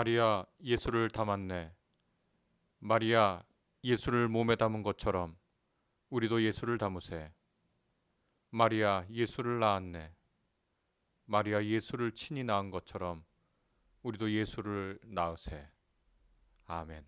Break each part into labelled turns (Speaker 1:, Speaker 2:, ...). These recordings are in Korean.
Speaker 1: 마리아 예수를 담았네. 마리아 예수를 몸에 담은 것처럼 우리도 예수를 담으세. 마리아 예수를 낳았네. 마리아 예수를 친히 낳은 것처럼 우리도 예수를 낳으세. 아멘.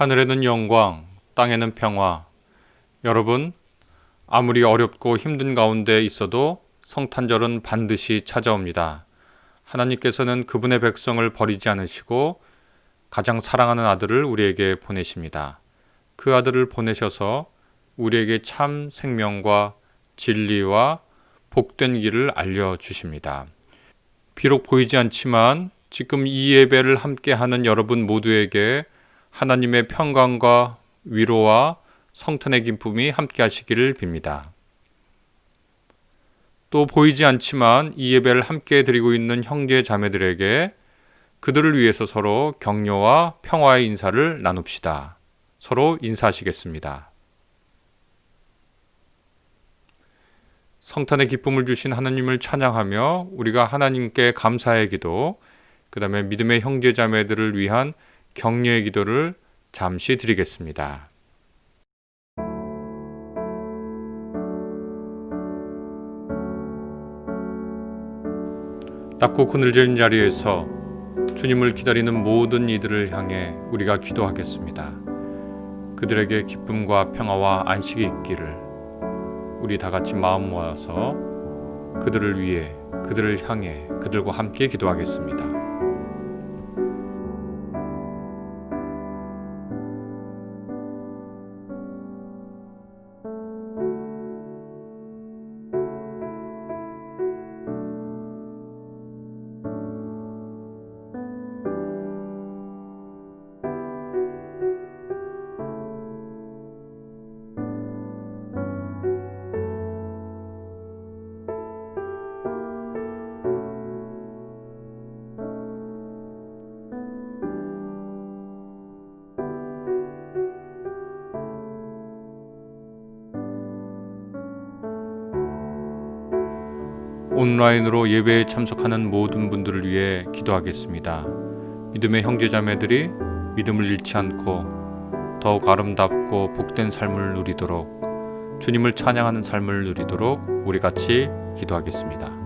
Speaker 1: 하늘에는 영광, 땅에는 평화. 여러분, 아무리 어렵고 힘든 가운데 있어도 성탄절은 반드시 찾아옵니다. 하나님께서는 그분의 백성을 버리지 않으시고 가장 사랑하는 아들을 우리에게 보내십니다. 그 아들을 보내셔서 우리에게 참 생명과 진리와 복된 길을 알려주십니다. 비록 보이지 않지만 지금 이 예배를 함께하는 여러분 모두에게 하나님의 평강과 위로와 성탄의 기쁨이 함께 하시기를 빕니다. 또 보이지 않지만 이 예배를 함께 드리고 있는 형제 자매들에게 그들을 위해서 서로 격려와 평화의 인사를 나눕시다. 서로 인사하시겠습니다. 성탄의 기쁨을 주신 하나님을 찬양하며 우리가 하나님께 감사의 기도, 그 다음에 믿음의 형제 자매들을 위한 격려의 기도를 잠시 드리겠습니다. 낮고 그늘진 자리에서 주님을 기다리는 모든 이들을 향해 우리가 기도하겠습니다. 그들에게 기쁨과 평화와 안식이 있기를 우리 다 같이 마음 모아서 그들을 위해, 그들을 향해, 그들과 함께 기도하겠습니다. 온라인으로 예배에 참석하는 모든 분들을 위해 기도하겠습니다. 믿음의 형제자매들이 믿음을 잃지 않고 더욱 아름답고 복된 삶을 누리도록, 주님을 찬양하는 삶을 누리도록 우리 같이 기도하겠습니다.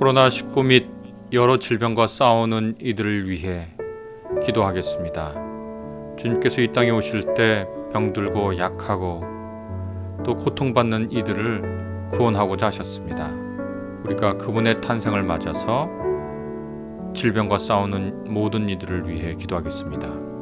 Speaker 1: 코로나19 및 여러 질병과 싸우는 이들을 위해 기도하겠습니다. 주님께서 이 땅에 오실 때 병들고 약하고 또 고통받는 이들을 구원하고자 하셨습니다. 우리가 그분의 탄생을 맞아서 질병과 싸우는 모든 이들을 위해 기도하겠습니다.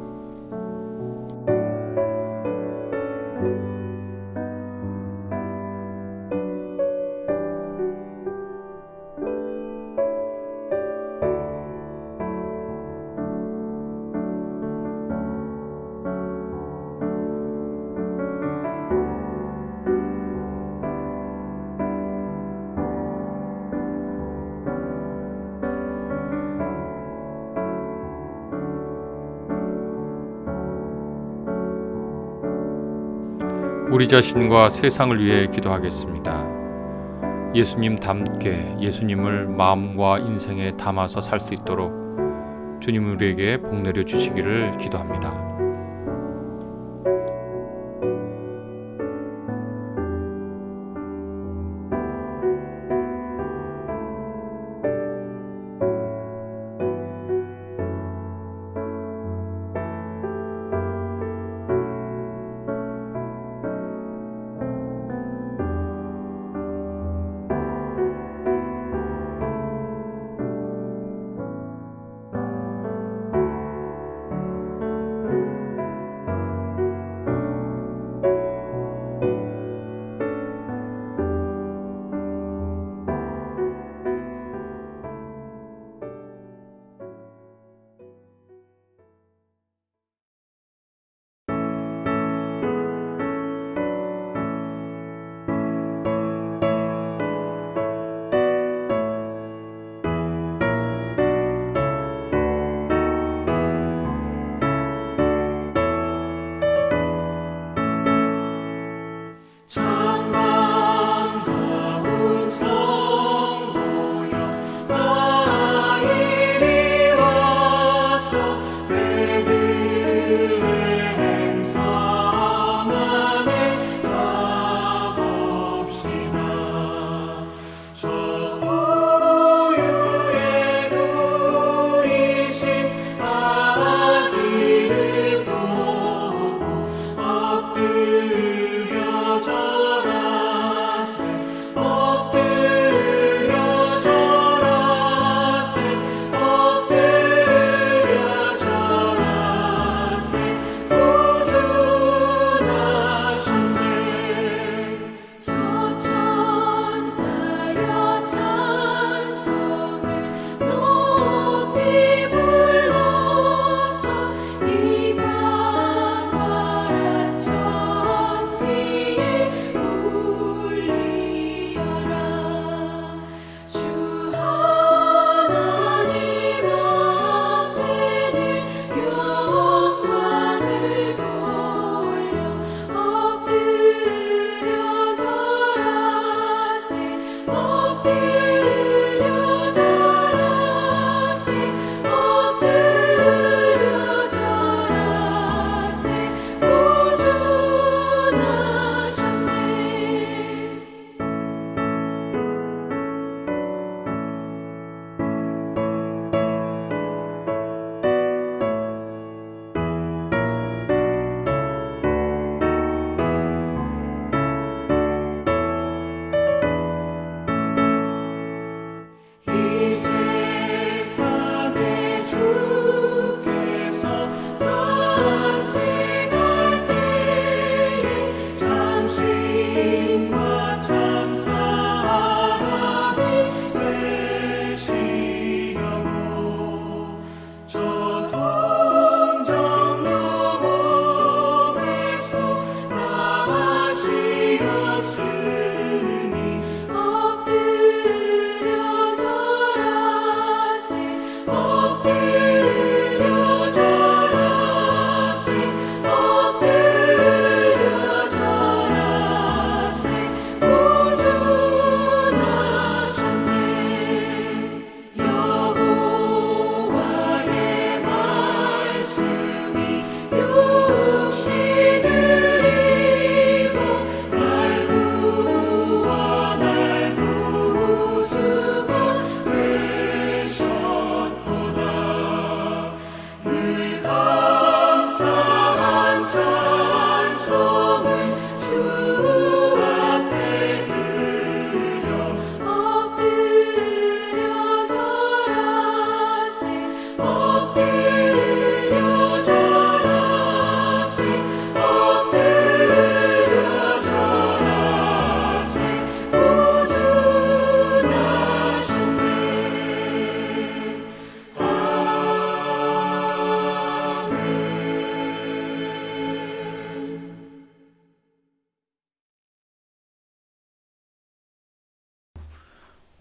Speaker 1: 우리 자신과 세상을 위해 기도하겠습니다. 예수님 닮게 예수님을 마음과 인생에 담아서 살 수 있도록 주님 우리에게 복 내려 주시기를 기도합니다.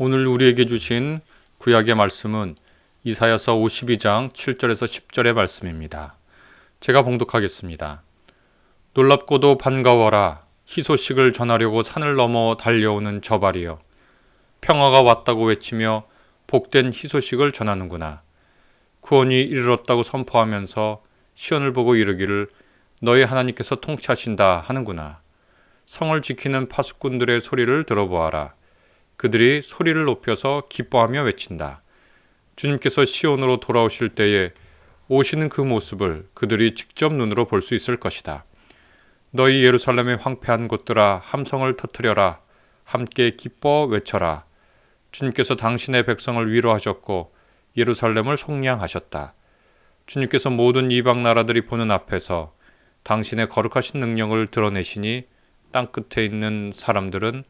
Speaker 1: 오늘 우리에게 주신 구약의 말씀은 이사야서 52장 7절에서 10절의 말씀입니다. 제가 봉독하겠습니다. 놀랍고도 반가워라. 희소식을 전하려고 산을 넘어 달려오는 저발이여, 평화가 왔다고 외치며 복된 희소식을 전하는구나. 구원이 이르렀다고 선포하면서 시온을 보고 이르기를 너희 하나님께서 통치하신다 하는구나. 성을 지키는 파수꾼들의 소리를 들어보아라. 그들이 소리를 높여서 기뻐하며 외친다. 주님께서 시온으로 돌아오실 때에 오시는 그 모습을 그들이 직접 눈으로 볼 수 있을 것이다. 너희 예루살렘의 황폐한 곳들아, 함성을 터뜨려라. 함께 기뻐 외쳐라. 주님께서 당신의 백성을 위로하셨고 예루살렘을 속량하셨다. 주님께서 모든 이방 나라들이 보는 앞에서 당신의 거룩하신 능력을 드러내시니 땅끝에 있는 사람들은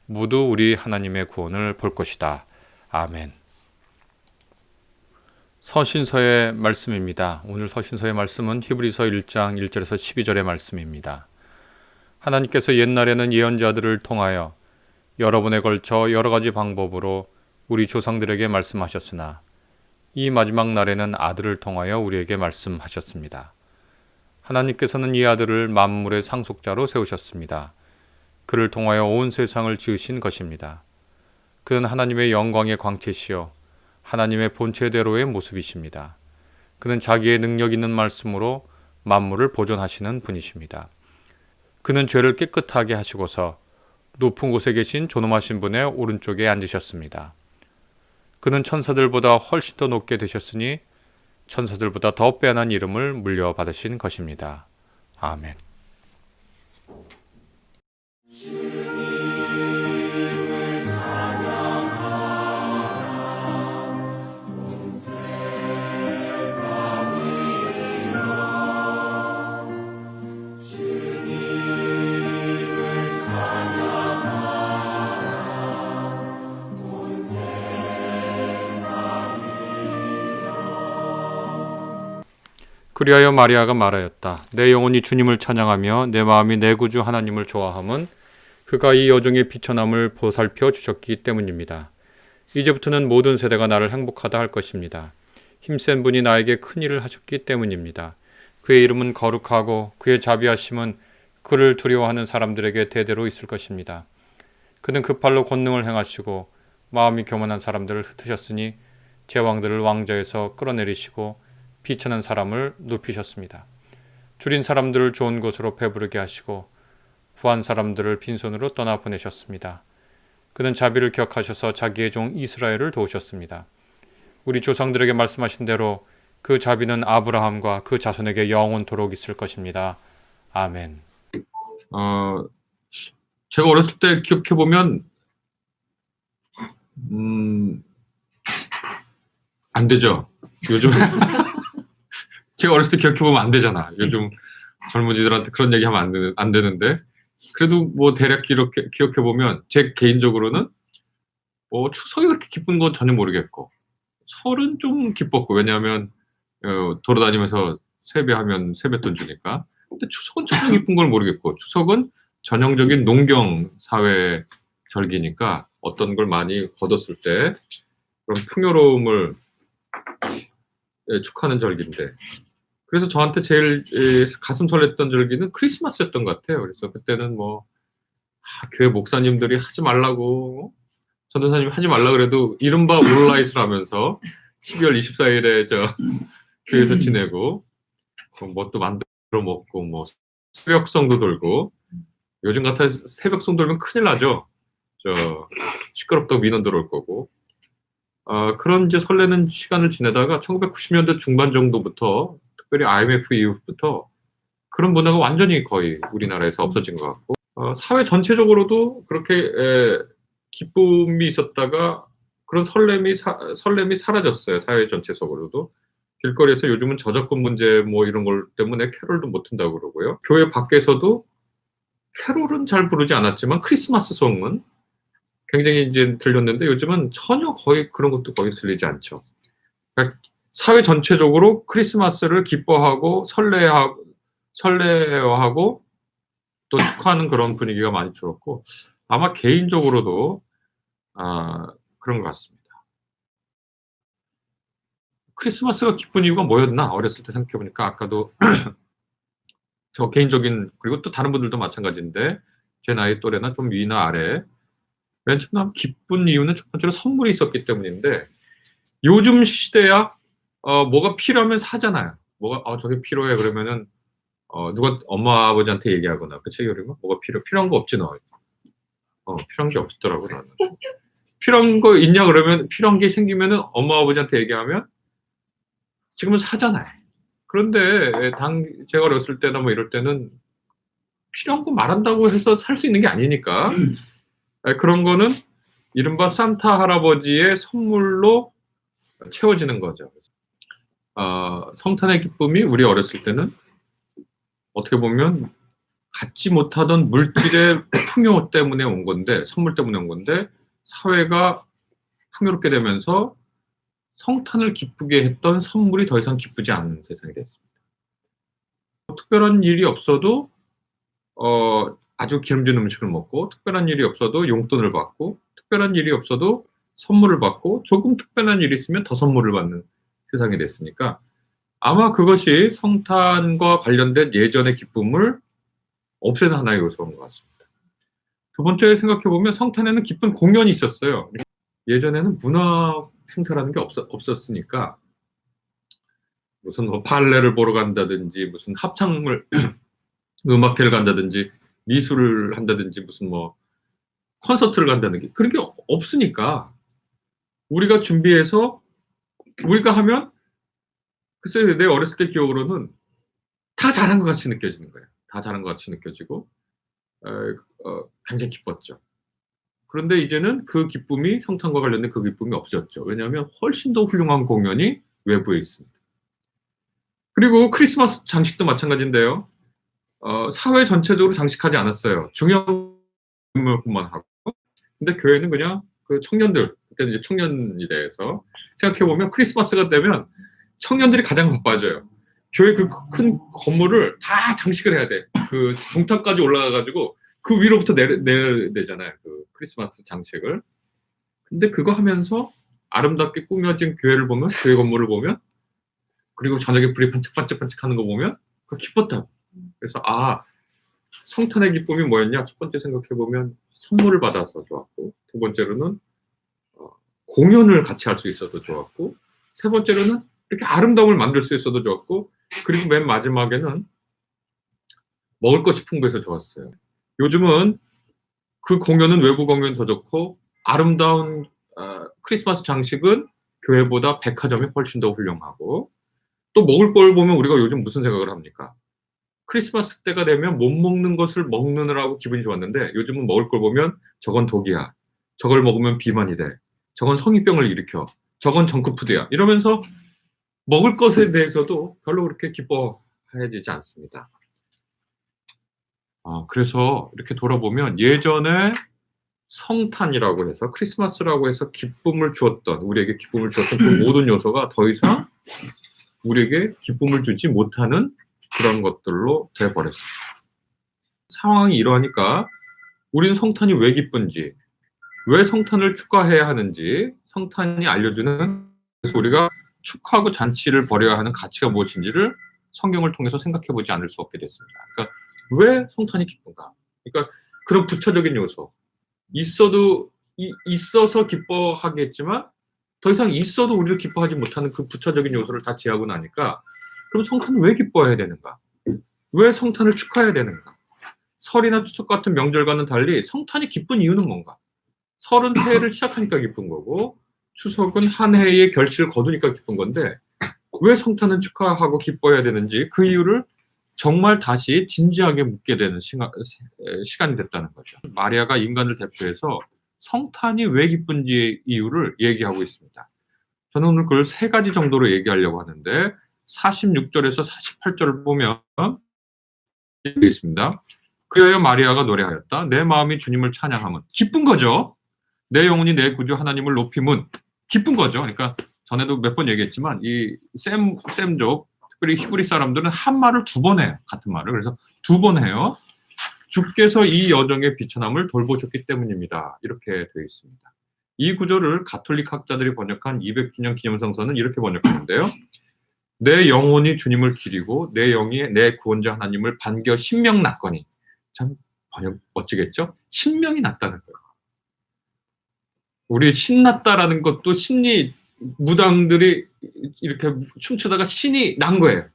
Speaker 1: 모두 우리 하나님의 구원을 볼 것이다. 아멘. 서신서의 말씀입니다. 오늘 서신서의 말씀은 히브리서 1장 1절에서 12절의 말씀입니다. 하나님께서 옛날에는 예언자들을 통하여 여러 번에 걸쳐 여러 가지 방법으로 우리 조상들에게 말씀하셨으나 이 마지막 날에는 아들을 통하여 우리에게 말씀하셨습니다. 하나님께서는 이 아들을 만물의 상속자로 세우셨습니다. 그를 통하여 온 세상을 지으신 것입니다. 그는 하나님의 영광의 광채시요 하나님의 본체대로의 모습이십니다. 그는 자기의 능력 있는 말씀으로 만물을 보존하시는 분이십니다. 그는 죄를 깨끗하게 하시고서 높은 곳에 계신 존엄하신 분의 오른쪽에 앉으셨습니다. 그는 천사들보다 훨씬 더 높게 되셨으니 천사들보다 더 빼어난 이름을 물려받으신 것입니다. 아멘. 그리하여 마리아가 말하였다. 내 영혼이 주님을 찬양하며 내 마음이 내 구주 하나님을 좋아함은 그가 이 여종의 비천함을 보살펴 주셨기 때문입니다. 이제부터는 모든 세대가 나를 행복하다 할 것입니다. 힘센 분이 나에게 큰 일을 하셨기 때문입니다. 그의 이름은 거룩하고 그의 자비하심은 그를 두려워하는 사람들에게 대대로 있을 것입니다. 그는 그 팔로 권능을 행하시고 마음이 교만한 사람들을 흩으셨으니 제왕들을 왕좌에서 끌어내리시고 비천한 사람을 높이셨습니다. 줄인 사람들을 좋은 곳으로 배부르게 하시고 부한 사람들을 빈손으로 떠나 보내셨습니다. 그는 자비를 기억하셔서 자기의 종 이스라엘을 도우셨습니다. 우리 조상들에게 말씀하신 대로 그 자비는 아브라함과 그 자손에게 영원토록 있을 것입니다. 아멘.
Speaker 2: 제가 어렸을 때 기억해보면 안 되죠. 요즘 제가 어렸을 때 기억해보면 안 되잖아. 요즘 젊은이들한테 그런 얘기하면 안 되는데 그래도 뭐 대략 기억해보면 제 개인적으로는 추석이 그렇게 기쁜 건 전혀 모르겠고 설은 좀 기뻤고 왜냐하면 돌아다니면서 세배하면 세뱃돈 주니까. 근데 추석은 전혀 기쁜 걸 모르겠고 추석은 전형적인 농경 사회 절기니까 어떤 걸 많이 거뒀을 때 그런 풍요로움을 축하하는 절기인데 그래서 저한테 제일 가슴 설렜던 절기는 크리스마스였던 것 같아요. 그래서 그때는 교회 목사님들이 하지 말라고 전도사님이 하지 말라 그래도 이른바 울라잇을 하면서 12월 24일에 저 교회에서 지내고 뭣도 만들어 먹고 새벽송도 돌고 요즘 같아 새벽송 돌면 큰일 나죠. 시끄럽다고 민원 들어올 거고 그런 이제 설레는 시간을 지내다가 1990년대 중반 정도부터 특별히 IMF 이후부터 그런 문화가 완전히 거의 우리나라에서 없어진 것 같고 사회 전체적으로도 그렇게 기쁨이 있었다가 그런 설렘이 사라졌어요. 사회 전체적으로도. 길거리에서 요즘은 저작권 문제 이런 걸 때문에 캐롤도 못 한다고 그러고요. 교회 밖에서도 캐롤은 잘 부르지 않았지만 크리스마스 송은 굉장히 이제 들렸는데 요즘은 전혀 거의 그런 것도 거의 들리지 않죠. 그러니까 사회 전체적으로 크리스마스를 기뻐하고 설레어하고 또 축하하는 그런 분위기가 많이 줄었고 아마 개인적으로도 그런 것 같습니다. 크리스마스가 기쁜 이유가 뭐였나 어렸을 때 생각해보니까 아까도 저 개인적인 그리고 또 다른 분들도 마찬가지인데 제 나이 또래나 좀 위나 아래. 맨 처음 기쁜 이유는 첫 번째로 선물이 있었기 때문인데 요즘 시대야 뭐가 필요하면 사잖아요. 뭐가 저게 필요해 그러면은 누가 엄마 아버지한테 얘기하거나 그치 요즘은 뭐가 필요한 거 없지 너. 필요한 게 없더라고 나는. 필요한 거 있냐 그러면 필요한 게 생기면은 엄마 아버지한테 얘기하면 지금은 사잖아요. 그런데 제가 어렸을 때나 뭐 이럴 때는 필요한 거 말한다고 해서 살 수 있는 게 아니니까 그런 거는 이른바 산타 할아버지의 선물로 채워지는 거죠. 성탄의 기쁨이 우리 어렸을 때는 어떻게 보면 갖지 못하던 물질의 풍요 때문에 온 건데, 선물 때문에 온 건데, 사회가 풍요롭게 되면서 성탄을 기쁘게 했던 선물이 더 이상 기쁘지 않은 세상이 됐습니다. 특별한 일이 없어도 아주 기름진 음식을 먹고, 특별한 일이 없어도 용돈을 받고, 특별한 일이 없어도 선물을 받고, 조금 특별한 일이 있으면 더 선물을 받는 세상이 됐으니까 아마 그것이 성탄과 관련된 예전의 기쁨을 없애는 하나의 요소인 것 같습니다. 두 번째 생각해보면 성탄에는 기쁜 공연이 있었어요. 예전에는 문화 행사라는 게 없었으니까 무슨 뭐 발레를 보러 간다든지 무슨 합창을 음악회를 간다든지 미술을 한다든지 무슨 뭐 콘서트를 간다든지 그런 게 없으니까 우리가 준비해서 우리가 하면 글쎄 내 어렸을 때 기억으로는 다 잘한 것 같이 느껴지는 거예요. 다 잘한 것 같이 느껴지고 굉장히 기뻤죠. 그런데 이제는 그 기쁨이 성탄과 관련된 그 기쁨이 없어졌죠. 왜냐하면 훨씬 더 훌륭한 공연이 외부에 있습니다. 그리고 크리스마스 장식도 마찬가지인데요. 사회 전체적으로 장식하지 않았어요. 중요한 것만 하고. 근데 교회는 그냥 그 청년들, 그때는 이제 청년이 돼서 생각해보면 크리스마스가 되면 청년들이 가장 바빠져요. 교회 그 큰 건물을 다 장식을 해야 돼. 그 종탑까지 올라가가지고 그 위로부터 내야 되잖아요. 그 크리스마스 장식을. 근데 그거 하면서 아름답게 꾸며진 교회를 보면, 교회 건물을 보면, 그리고 저녁에 불이 반짝반짝 하는 거 보면, 그 기뻤다. 그래서, 성탄의 기쁨이 뭐였냐? 첫 번째 생각해보면 선물을 받아서 좋았고, 두 번째로는 공연을 같이 할 수 있어도 좋았고, 세 번째로는 이렇게 아름다움을 만들 수 있어도 좋았고, 그리고 맨 마지막에는 먹을 것이 풍부해서 좋았어요. 요즘은 그 공연은 외부 공연이 더 좋고 아름다운 크리스마스 장식은 교회보다 백화점이 훨씬 더 훌륭하고 또 먹을 걸 보면 우리가 요즘 무슨 생각을 합니까? 크리스마스 때가 되면 못 먹는 것을 먹느라고 기분이 좋았는데 요즘은 먹을 걸 보면 저건 독이야. 저걸 먹으면 비만이 돼. 저건 성인병을 일으켜. 저건 정크푸드야. 이러면서 먹을 것에 대해서도 별로 그렇게 기뻐해지지 않습니다. 그래서 이렇게 돌아보면 예전에 성탄이라고 해서 크리스마스라고 해서 우리에게 기쁨을 주었던 그 모든 요소가 더 이상 우리에게 기쁨을 주지 못하는 그런 것들로 돼버렸습니다. 상황이 이러하니까 우리는 성탄이 왜 기쁜지, 왜 성탄을 축하해야 하는지 성탄이 알려주는 그래서 우리가 축하하고 잔치를 벌여야 하는 가치가 무엇인지를 성경을 통해서 생각해보지 않을 수 없게 됐습니다. 그러니까 왜 성탄이 기쁜가? 그러니까 그런 부차적인 요소 있어서 기뻐하겠지만 더 이상 있어도 우리를 기뻐하지 못하는 그 부차적인 요소를 다 제하고 나니까 그럼 성탄을 왜 기뻐해야 되는가? 왜 성탄을 축하해야 되는가? 설이나 추석 같은 명절과는 달리 성탄이 기쁜 이유는 뭔가? 설은 새해를 시작하니까 기쁜 거고 추석은 한 해의 결실을 거두니까 기쁜 건데 왜 성탄은 축하하고 기뻐해야 되는지 그 이유를 정말 다시 진지하게 묻게 되는 시간이 됐다는 거죠. 마리아가 인간을 대표해서 성탄이 왜 기쁜지 이유를 얘기하고 있습니다. 저는 오늘 그걸 세 가지 정도로 얘기하려고 하는데 46절에서 48절을 보면 이렇게 있습니다. 그여여 마리아가 노래하였다. 내 마음이 주님을 찬양함은 기쁜 거죠. 내 영혼이 내 구주 하나님을 높임은 기쁜 거죠. 그러니까 전에도 몇 번 얘기했지만 이 셈족 특별히 히브리 사람들은 한 말을 두 번 해요. 같은 말을. 그래서 두 번 해요. 주께서 이 여정의 비천함을 돌보셨기 때문입니다. 이렇게 되어 있습니다. 이 구절을 가톨릭 학자들이 번역한 200주년 기념성서는 이렇게 번역하는데요. 내 영혼이 주님을 기리고 내 영이 내 구원자 하나님을 반겨 신명났거니. 참 번역 멋지겠죠? 신명이 났다는 거예요. 우리 신났다라는 것도 신이 무당들이 이렇게 춤추다가 신이 난 거예요.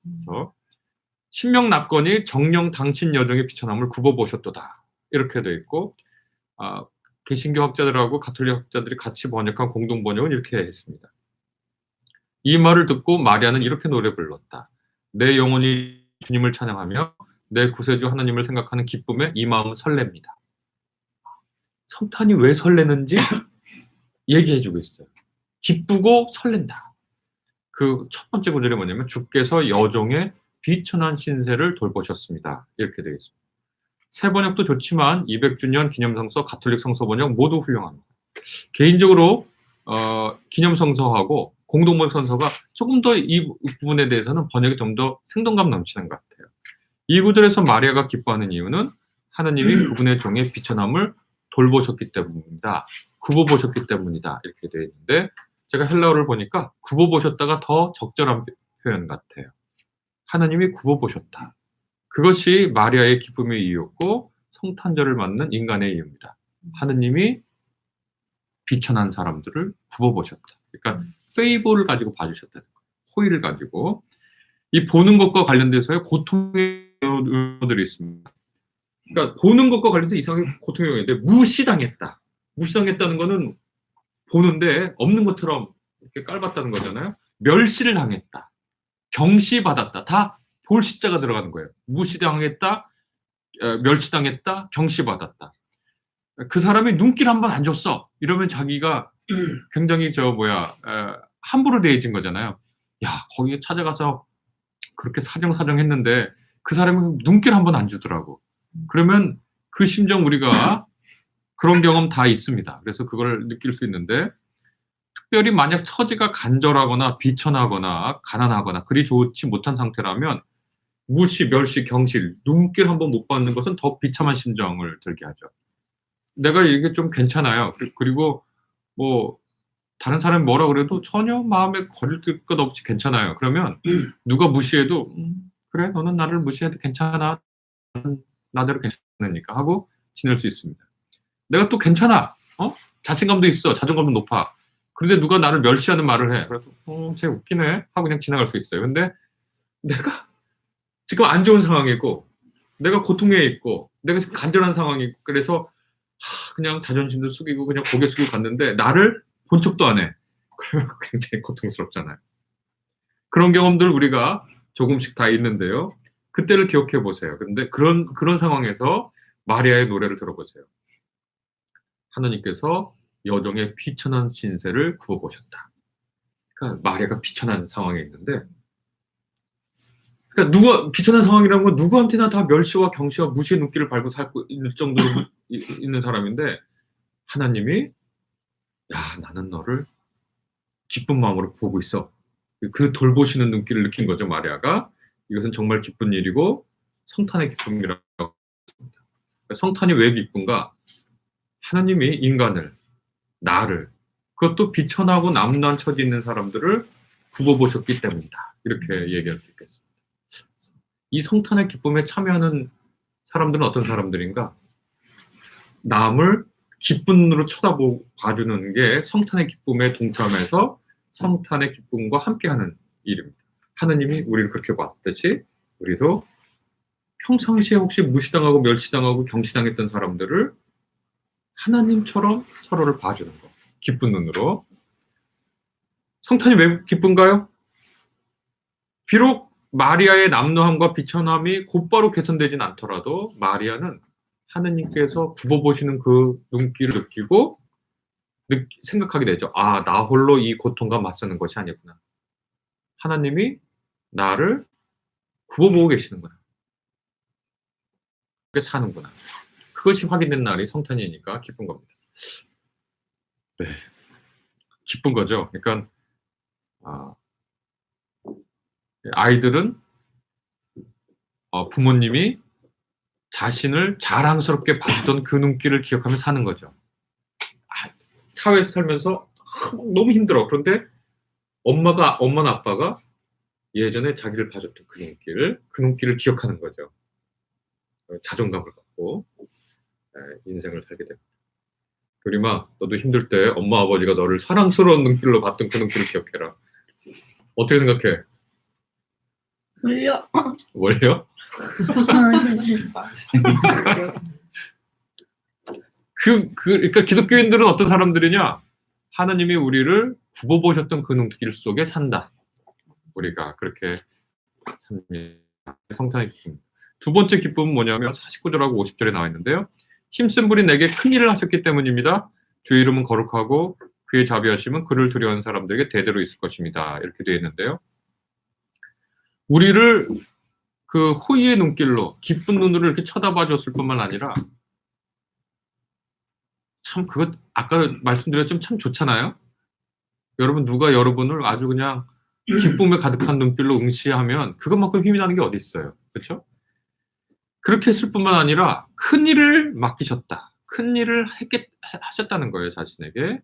Speaker 2: 그래서 신명 났거니 정령 당신 여정의 비천함을 굽어보셨도다. 이렇게 돼 있고 개신교 학자들하고 가톨릭 학자들이 같이 번역한 공동 번역은 이렇게 했습니다. 이 말을 듣고 마리아는 이렇게 노래 불렀다. 내 영혼이 주님을 찬양하며 내 구세주 하나님을 생각하는 기쁨에 이 마음은 설렙니다. 성탄이 왜 설레는지 얘기해주고 있어요. 기쁘고 설렌다. 그 첫 번째 구절이 뭐냐면 주께서 여종의 비천한 신세를 돌보셨습니다. 이렇게 되어 있습니다. 새 번역도 좋지만 200주년 기념성서, 가톨릭 성서 번역 모두 훌륭합니다. 개인적으로 기념성서하고 공동번역 선서가 조금 더 이 부분에 대해서는 번역이 좀 더 생동감 넘치는 것 같아요. 이 구절에서 마리아가 기뻐하는 이유는 하나님이 그분의 종의 비천함을 돌보셨기 때문입니다. 굽어보셨기 때문이다. 이렇게 되어 있는데 제가 헬라어를 보니까 굽어보셨다가 더 적절한 표현 같아요. 하나님이 굽어보셨다. 그것이 마리아의 기쁨의 이유였고 성탄절을 맞는 인간의 이유입니다. 하느님이 비천한 사람들을 굽어보셨다. 그러니까 페이보를 가지고 봐주셨다는 거예요. 호의를 가지고. 이 보는 것과 관련돼서의 고통의 용어들이 있습니다. 그러니까 보는 것과 관련돼서 이상하게 고통의 용어인데 무시당했다. 무시당했다는 거는 보는데 없는 것처럼 이렇게 깔봤다는 거잖아요. 멸시를 당했다. 경시받았다. 다 볼시자가 들어가는 거예요. 무시당했다, 멸시당했다, 경시받았다. 그 사람이 눈길 한 번 안 줬어. 이러면 자기가 굉장히 함부로 대해진 거잖아요. 야, 거기에 찾아가서 그렇게 사정사정했는데 그 사람이 눈길 한 번 안 주더라고. 그러면 그 심정 우리가 그런 경험 다 있습니다. 그래서 그걸 느낄 수 있는데 특별히 만약 처지가 간절하거나 비천하거나 가난하거나 그리 좋지 못한 상태라면 무시, 멸시, 경실, 눈길 한번 못 받는 것은 더 비참한 심정을 들게 하죠. 내가 이게 좀 괜찮아요. 그리고 뭐 다른 사람이 뭐라 그래도 전혀 마음에 거릴 것 없이 괜찮아요. 그러면 누가 무시해도 그래 너는 나를 무시해도 괜찮아. 나대로 괜찮으니까 하고 지낼 수 있습니다. 내가 또 괜찮아. 자신감도 있어. 자존감도 높아. 그런데 누가 나를 멸시하는 말을 해. 그래도 쟤 웃기네 하고 그냥 지나갈 수 있어요. 근데 내가 지금 안 좋은 상황이고 내가 고통에 있고 내가 지금 간절한 상황이고 그래서 그냥 자존심도 숙이고 그냥 고개 숙이고 갔는데 나를 본 척도 안 해. 그러면 굉장히 고통스럽잖아요. 그런 경험들 우리가 조금씩 다 있는데요. 그때를 기억해 보세요. 근데 그런 상황에서 마리아의 노래를 들어보세요. 하나님께서 여종의 비천한 신세를 구워보셨다. 그러니까 마리아가 비천한 상황에 있는데 그러니까 누가 비천한 상황이라는 건 누구한테나 다 멸시와 경시와 무시의 눈길을 밟고 살고 있는 정도로 있는 사람인데 하나님이 야 나는 너를 기쁜 마음으로 보고 있어. 그 돌보시는 눈길을 느낀 거죠 마리아가. 이것은 정말 기쁜 일이고 성탄의 기쁨이라고 합니다. 성탄이 왜 기쁜가? 하나님이 인간을 나를 그것도 비천하고 남난 처지 있는 사람들을 굽어보셨기 때문이다. 이렇게 얘기할 수 있겠습니다. 이 성탄의 기쁨에 참여하는 사람들은 어떤 사람들인가? 남을 기쁜 눈으로 봐주는 게 성탄의 기쁨에 동참해서 성탄의 기쁨과 함께하는 일입니다. 하느님이 우리를 그렇게 봤듯이 우리도 평상시에 혹시 무시당하고 멸시당하고 경시당했던 사람들을 하나님처럼 서로를 봐주는 거. 기쁜 눈으로. 성탄이 왜 기쁜가요? 비록 마리아의 남노함과 비천함이 곧바로 개선되진 않더라도 마리아는 하느님께서 굽어보시는 그 눈길을 느끼고 생각하게 되죠. 아, 나 홀로 이 고통과 맞서는 것이 아니구나. 하나님이 나를 굽어보고 계시는구나. 그렇게 사는구나. 그것이 확인된 날이 성탄이니까 기쁜 겁니다. 네, 기쁜 거죠. 그러니까 아이들은 부모님이 자신을 자랑스럽게 봐주던 그 눈길을 기억하며 사는 거죠. 사회에서 살면서 너무 힘들어. 그런데 엄마나 아빠가 예전에 자기를 봐줬던 그 눈길을 기억하는 거죠. 자존감을 갖고. 않고 인생을 살게 됩니다. 교림아, 너도 힘들 때 엄마 아버지가 너를 사랑스러운 눈길로 봤던 그 눈길을 기억해라. 어떻게 생각해?
Speaker 3: 물려.
Speaker 2: 뭘요? 그러니까 기독교인들은 어떤 사람들이냐? 하나님이 우리를 굽어보셨던 그 눈길 속에 산다. 우리가 그렇게 삽니다. 성탄의 기쁨. 두 번째 기쁨은 뭐냐면 49절하고 50절에 나와 있는데요. 힘센 분이 내게 큰 일을 하셨기 때문입니다. 주의 이름은 거룩하고 그의 자비하심은 그를 두려워하는 사람들에게 대대로 있을 것입니다. 이렇게 되어 있는데요. 우리를 그 호의의 눈길로 기쁜 눈으로 이렇게 쳐다봐 줬을 뿐만 아니라 참 그것 아까 말씀드렸지만 참 좋잖아요. 여러분 누가 여러분을 아주 그냥 기쁨에 가득한 눈길로 응시하면 그것만큼 힘이 나는 게 어디 있어요. 그렇죠? 그렇게 했을 뿐만 아니라 큰 일을 맡기셨다. 큰 일을 하셨다는 거예요. 자신에게.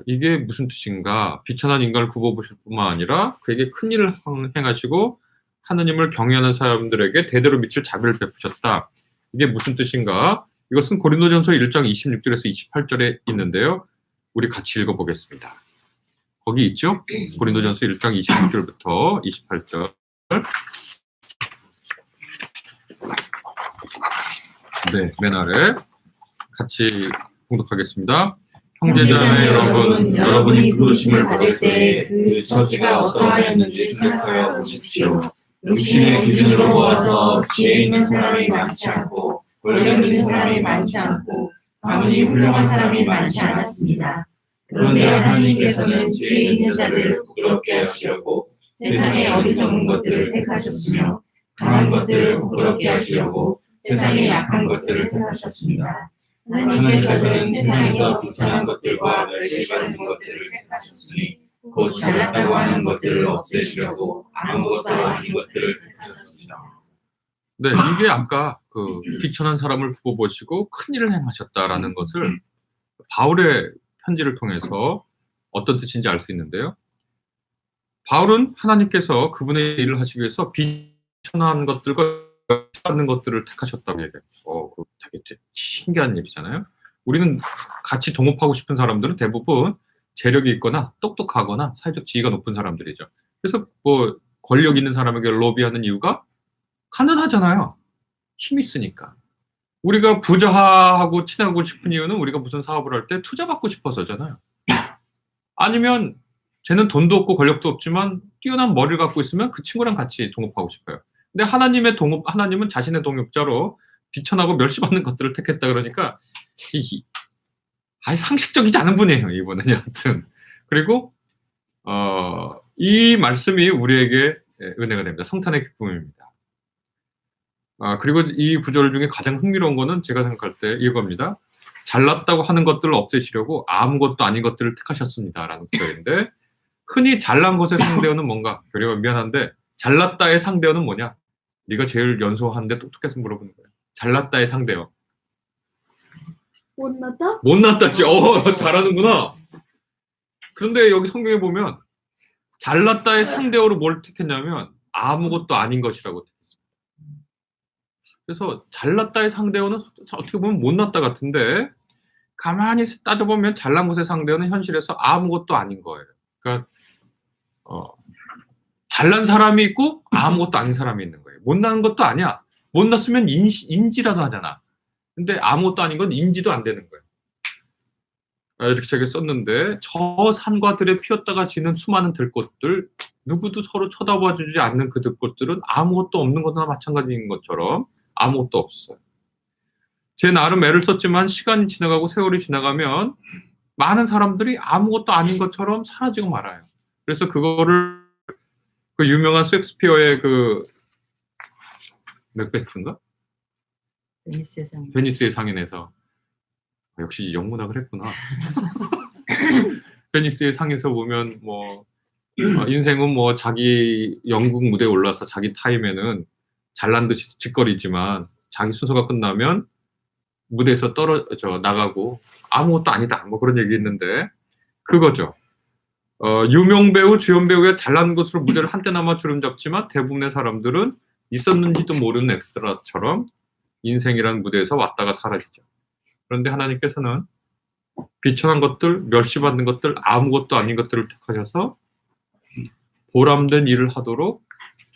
Speaker 2: 이게 무슨 뜻인가? 비천한 인간을 굽어보실 뿐만 아니라 그에게 큰 일을 행하시고 하느님을 경외하는 사람들에게 대대로 미칠 자비를 베푸셨다. 이게 무슨 뜻인가? 이것은 고린도전서 1장 26절에서 28절에 있는데요. 우리 같이 읽어보겠습니다. 거기 있죠? 고린도전서 1장 26절부터 28절. 네, 맨 아래 같이 봉독하겠습니다. 형제자매 여러분, 여러분이 부르심을 받을 때
Speaker 3: 그 처지가 어떠하였는지 생각하여 보십시오. 육신의 기준으로 보아서 지혜 있는 사람이 많지 않고 권력 있는 사람이 많지 않고 가문이 훌륭한 사람이 많지 않았습니다. 그런데 하나님께서는 지혜 있는 자들을 부끄럽게 하시려고 세상의 어리석은 것들을 택하셨으며 강한 것들을 부끄럽게 하시려고 세상의 약한 것들을 택하셨습니다. 하나님께서는 세상에서 비천한 것들과 멸시받는 것들을 택하셨으니 곧 잘났다고 하는 것들을 없애시려고 아무것도 아닌 것들을 택하셨습니다.
Speaker 2: 네, 이게 아까 그 비천한 사람을 굽어보시고 큰 일을 행하셨다라는 것을 바울의 편지를 통해서 어떤 뜻인지 알 수 있는데요. 바울은 하나님께서 그분의 일을 하시기 위해서 비천한 것들과 받는 것들을 택하셨다고 얘기해요. 그 되게 신기한 일이잖아요. 우리는 같이 동업하고 싶은 사람들은 대부분 재력이 있거나 똑똑하거나 사회적 지위가 높은 사람들이죠. 그래서 뭐 권력 있는 사람에게 로비하는 이유가 가난하잖아요. 힘이 있으니까. 우리가 부자하고 친하고 싶은 이유는 우리가 무슨 사업을 할 때 투자받고 싶어서잖아요. 아니면 쟤는 돈도 없고 권력도 없지만 뛰어난 머리를 갖고 있으면 그 친구랑 같이 동업하고 싶어요. 근데 하나님은 자신의 동역자로 비천하고 멸시받는 것들을 택했다 그러니까 상식적이지 않은 분이에요. 이분은 여하튼. 그리고 이 말씀이 우리에게 은혜가 됩니다. 성탄의 기쁨입니다. 그리고 이 구절 중에 가장 흥미로운 거는 제가 생각할 때 이겁니다. 잘났다고 하는 것들을 없애시려고 아무것도 아닌 것들을 택하셨습니다. 라는 구절인데 흔히 잘난 것의 상대어는 뭔가? 교리가 미안한데 잘났다의 상대어는 뭐냐? 네가 제일 연소하는데 똑똑해서 물어보는 거예요. 잘났다의 상대어.
Speaker 3: 못났다?
Speaker 2: 못났다지. 잘하는구나. 그런데 여기 성경에 보면 잘났다의 상대어로 뭘 택했냐면 아무것도 아닌 것이라고 택했습니다. 그래서 잘났다의 상대어는 어떻게 보면 못났다 같은데 가만히 따져보면 잘난 것의 상대어는 현실에서 아무것도 아닌 거예요. 그러니까 잘난 사람이 있고 아무것도 아닌 사람이 있는 거예요. 못난 것도 아니야. 못났으면 인지라도 하잖아. 근데 아무것도 아닌 건 인지도 안 되는 거예요. 이렇게 저기 썼는데 저 산과 들에 피었다가 지는 수많은 들꽃들 누구도 서로 쳐다봐주지 않는 그 들꽃들은 아무것도 없는 것과 마찬가지인 것처럼 아무것도 없어요. 제 나름 애를 썼지만 시간이 지나가고 세월이 지나가면 많은 사람들이 아무것도 아닌 것처럼 사라지고 말아요. 그래서 그거를 그 유명한 셰익스피어의 그 맥베스인가? 베니스의 상인에서 역시 영문학을 했구나. 베니스의 상에서 보면 뭐 인생은 뭐 자기 연극 무대에 올라서 자기 타임에는 잘난 듯이 짓거리지만 자기 순서가 끝나면 무대에서 나가고 아무것도 아니다. 뭐 그런 얘기 있는데 그거죠. 유명 배우, 주연 배우의 잘난 것으로 무대를 한때나마 주름잡지만 대부분의 사람들은 있었는지도 모르는 엑스트라처럼 인생이라는 무대에서 왔다가 사라지죠. 그런데 하나님께서는 비천한 것들, 멸시받는 것들, 아무것도 아닌 것들을 택하셔서 보람된 일을 하도록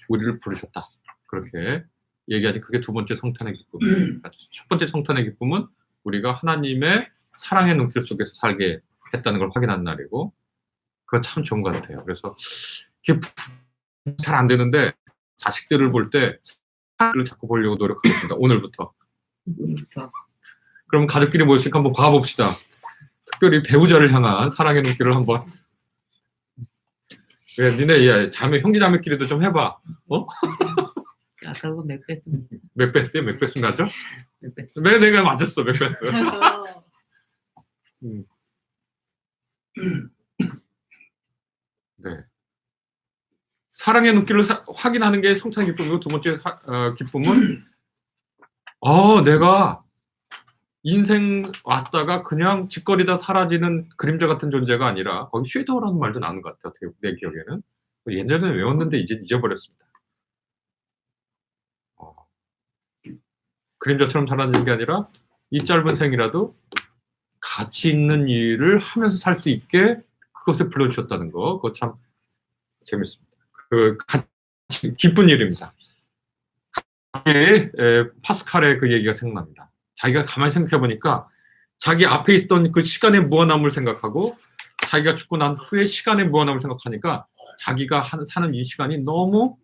Speaker 2: 우리를 부르셨다. 그렇게 얘기하니 그게 두 번째 성탄의 기쁨입니다. 첫 번째 성탄의 기쁨은 우리가 하나님의 사랑의 눈길 속에서 살게 했다는 걸 확인한 날이고, 그거 참 좋은 것 같아요. 그래서 이게 잘 안 되는데 자식들을 볼 때 사랑을 자꾸 보려고 노력하겠습니다. 오늘부터. 그럼 가족끼리 모여서 한번 봐봅시다. 특별히 배우자를 향한 사랑의 눈길을 한번. 왜 니네 자매 형제 자매끼리도 좀 해봐. 어?
Speaker 3: 아까 그거 맥베스.
Speaker 2: 맥베스요? 맥베스 맞아?
Speaker 3: 맥베스.
Speaker 2: 네, 내가 맞았어. 맥베스. 네. 사랑의 눈길을 확인하는 게 성탄의 기쁨이고, 두 번째 기쁨은 내가 인생 왔다가 그냥 짓거리다 사라지는 그림자 같은 존재가 아니라, 거기 쉐도우라는 말도 나는 것 같아요. 내 기억에는. 예전에 외웠는데 이제 잊어버렸습니다. 그림자처럼 사라지는 게 아니라 이 짧은 생이라도 가치 있는 일을 하면서 살 수 있게 그것에 불러주셨다는 거, 그거 참 재밌습니다. 기쁜 일입니다. 파스칼의 그 얘기가 생각납니다. 자기가 가만히 생각해 보니까 자기 앞에 있던 그 시간의 무한함을 생각하고, 자기가 죽고 난 후에 시간의 무한함을 생각하니까 자기가 사는 이 시간이 너무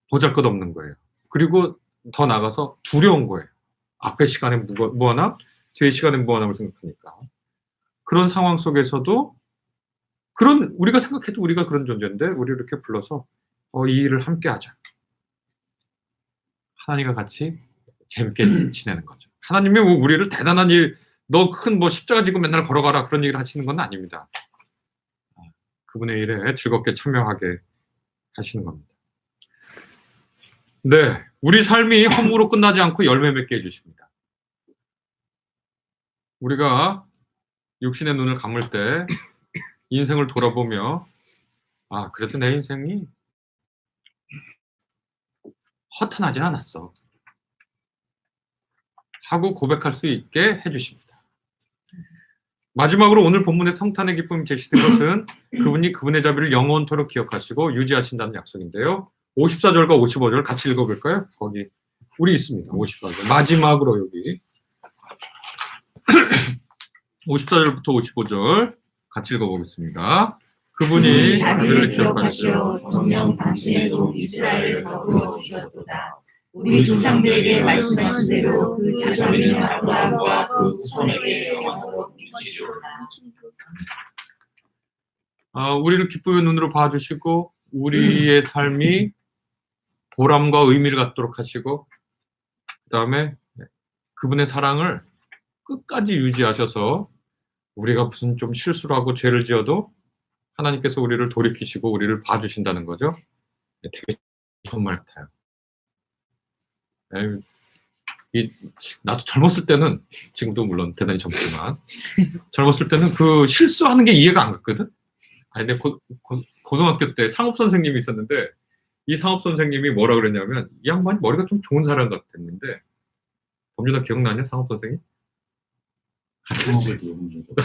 Speaker 2: 보잘것없는 거예요. 그리고 더 나가서 두려운 거예요. 앞에 시간의 무한함, 뒤에 시간의 무한함을 생각하니까. 그런 상황 속에서도 우리가 생각해도 우리가 그런 존재인데, 우리 이렇게 불러서 이 일을 함께 하자. 하나님과 같이 재밌게 지내는 거죠. 하나님이 우리를 대단한 일, 너 큰 십자가 지고 맨날 걸어가라, 그런 얘기를 하시는 건 아닙니다. 그분의 일에 즐겁게 참여하게 하시는 겁니다. 네, 우리 삶이 허무로 끝나지 않고 열매 맺게 해주십니다. 우리가 육신의 눈을 감을 때 인생을 돌아보며, 그래도 내 인생이 허탄하진 않았어 하고 고백할 수 있게 해주십니다. 마지막으로 오늘 본문의 성탄의 기쁨이 제시된 것은 그분이 그분의 자비를 영원토록 기억하시고 유지하신다는 약속인데요. 54절과 55절 같이 읽어볼까요? 거기 우리 있습니다. 54절 마지막으로 여기 54절부터 55절 같이 읽어보겠습니다. 그분이 자비를 기억하시어
Speaker 3: 정녕 당신의 종 이스라엘을 거두어 주셨도다. 우리 조상들에게 말씀하신 대로 그 자비는 아브라함과 그 후손에게 영원토록 미치리로다.
Speaker 2: 우리를 기쁨의 눈으로 봐주시고 우리의 삶이 보람과 의미를 갖도록 하시고, 그 다음에 그분의 사랑을 끝까지 유지하셔서 우리가 무슨 좀 실수를 하고 죄를 지어도 하나님께서 우리를 돌이키시고 우리를 봐주신다는 거죠. 되게 좋은 말 같아요. 나도 젊었을 때는, 지금도 물론 대단히 젊지만 젊었을 때는 그 실수하는 게 이해가 안 갔거든. 근데 고등학교 때 상업 선생님이 있었는데, 이 상업 선생님이 뭐라 그랬냐면, 이 양반이 머리가 좀 좋은 사람 같았는데, 범준아 기억나냐? 상업 선생님?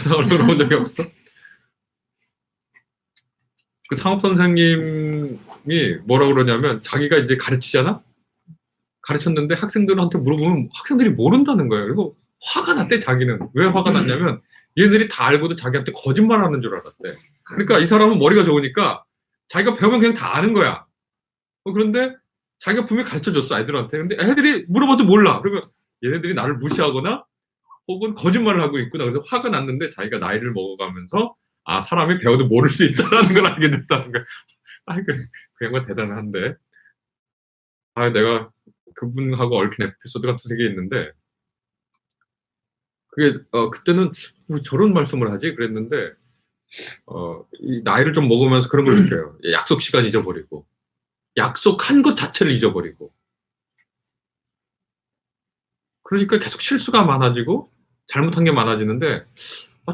Speaker 2: 상업을 들어본 적이 없어? 그 상업 선생님이 뭐라 그러냐면, 자기가 이제 가르치잖아? 가르쳤는데 학생들한테 물어보면 학생들이 모른다는 거예요. 그리고 화가 났대, 자기는. 왜 화가 났냐면, 얘네들이 다 알고도 자기한테 거짓말하는 줄 알았대. 그러니까 이 사람은 머리가 좋으니까 자기가 배우면 그냥 다 아는 거야. 그런데 자기가 분명히 가르쳐줬어, 아이들한테. 근데 애들이 물어봐도 몰라. 그러면 얘네들이 나를 무시하거나 혹은 거짓말을 하고 있구나. 그래서 화가 났는데, 자기가 나이를 먹어가면서 사람이 배워도 모를 수 있다는 걸 알게 됐다는 거야. 그 양반 대단한데. 내가 그분하고 얽힌 에피소드가 두세 개 있는데, 그게 그때는 왜 저런 말씀을 하지? 그랬는데, 이 나이를 좀 먹으면서 그런 걸 느껴요. 약속 시간 잊어버리고, 약속한 것 자체를 잊어버리고, 그러니까 계속 실수가 많아지고 잘못한 게 많아지는데,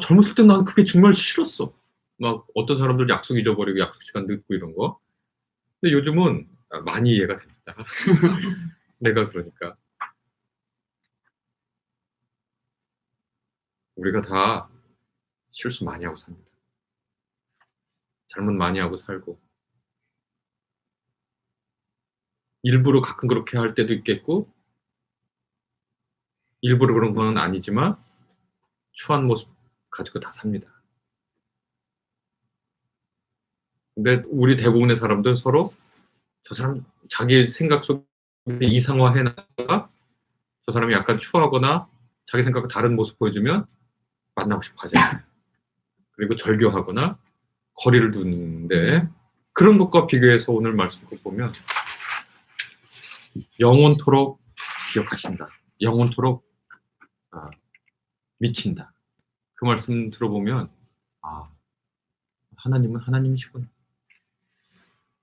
Speaker 2: 젊었을 때 나는 그게 정말 싫었어. 막 어떤 사람들 약속 잊어버리고 약속 시간 늦고 이런 거. 근데 요즘은 많이 이해가 됩니다. 내가 그러니까 우리가 다 실수 많이 하고 삽니다. 잘못 많이 하고 살고 일부러 가끔 그렇게 할 때도 있겠고 일부러 그런 건 아니지만 추한 모습 가지고 다 삽니다. 근데 우리 대부분의 사람들 서로 저 사람 자기 생각 속에 이상화해나가 저 사람이 약간 추하거나 자기 생각과 다른 모습 보여주면 만나고 싶어 하잖아요. 그리고 절교하거나 거리를 두는데 그런 것과 비교해서 오늘 말씀을 보면 영원토록 기억하신다. 영원토록 미친다. 그 말씀 들어보면 하나님은 하나님이시구나.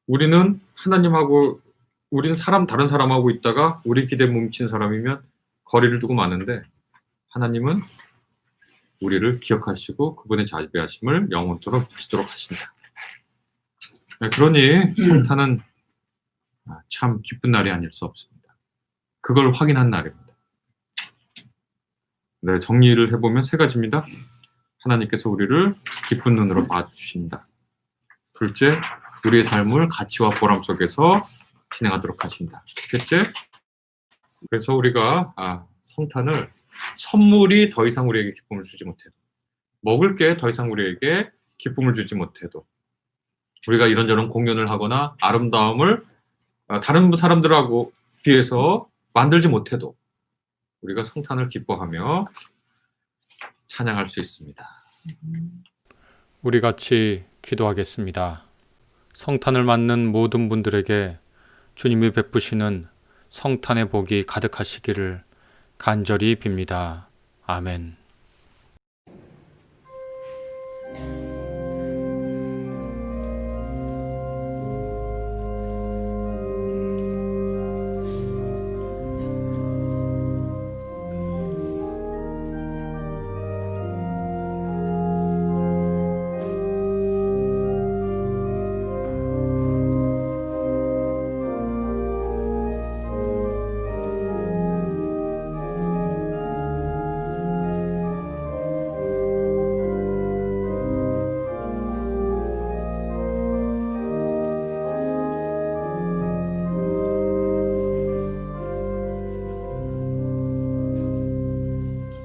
Speaker 2: 우리는 하나님하고 우리는 다른 사람하고 있다가 우리 기대에 뭉친 사람이면 거리를 두고 마는데 하나님은 우리를 기억하시고 그분의 자비하심을 영원토록 지도록 하신다. 그러니 성탄은 참 기쁜 날이 아닐 수 없습니다. 그걸 확인한 날입니다. 네, 정리를 해보면 세 가지입니다. 하나님께서 우리를 기쁜 눈으로 봐주신다. 둘째, 우리의 삶을 가치와 보람 속에서 진행하도록 하신다. 셋째, 그래서 우리가 성탄을 선물이 더 이상 우리에게 기쁨을 주지 못해도 먹을 게 더 이상 우리에게 기쁨을 주지 못해도 우리가 이런저런 공연을 하거나 아름다움을 다른 사람들하고 비해서 만들지 못해도 우리가 성탄을 기뻐하며 찬양할 수 있습니다.
Speaker 1: 우리 같이 기도하겠습니다. 성탄을 맞는 모든 분들에게 주님이 베푸시는 성탄의 복이 가득하시기를 간절히 빕니다. 아멘.